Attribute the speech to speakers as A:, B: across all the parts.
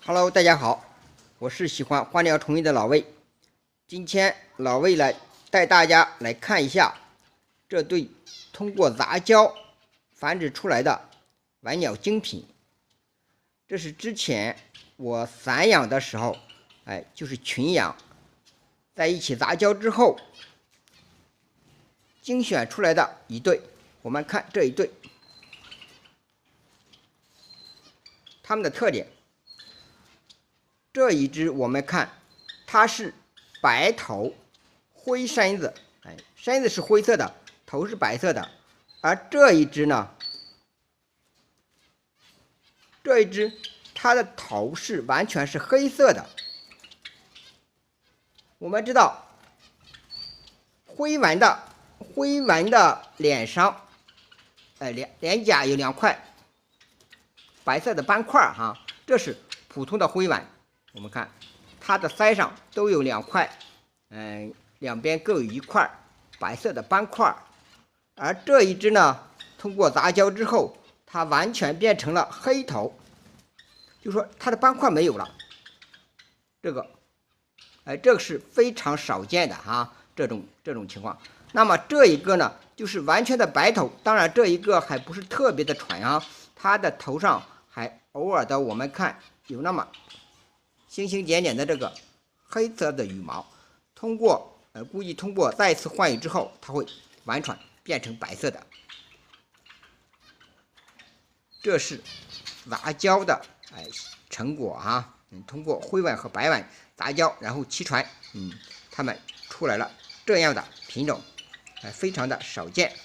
A: Hello，大家好，我是喜欢花鸟虫鱼的老魏。今天老魏来带大家来看一下这对通过杂交繁殖出来的晚鸟精品。这是之前我散养的时候，就是群养，在一起杂交之后精选出来的一对。我们看这一对，它们的特点。这一只我们看，它是白头灰身子，身子是灰色的，头是白色的。而这一只呢，它的头是完全是黑色的。我们知道，灰纹的脸上，脸颊有2块白色的斑块哈，这是普通的灰纹。我们看它的腮上都有2块，两边各有1块白色的斑块。而这一只呢，通过杂交之后，它完全变成了黑头，就说它的斑块没有了。这个是非常少见的哈，这种情况。那么这一个呢，就是完全的白头。当然这一个还不是特别的纯啊，它的头上还偶尔的我们看有那么星星点点的这个黑色的羽毛，估计通过再次换羽之后，它会完全变成白色的。这是杂交的成果啊，通过灰纹和白纹杂交，然后期传，它们出来了这样的品种，非常的少见。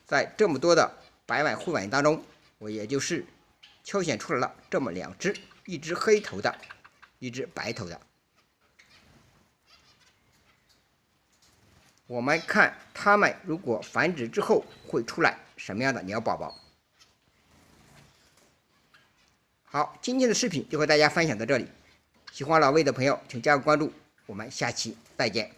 A: 在这么多的白纹灰纹当中，我也就是挑选出来了这么2只，一只黑头的，一只白头的。我们看它们如果繁殖之后会出来什么样的鸟宝宝。好，今天的视频就和大家分享到这里，喜欢老魏的朋友请加个关注，我们下期再见。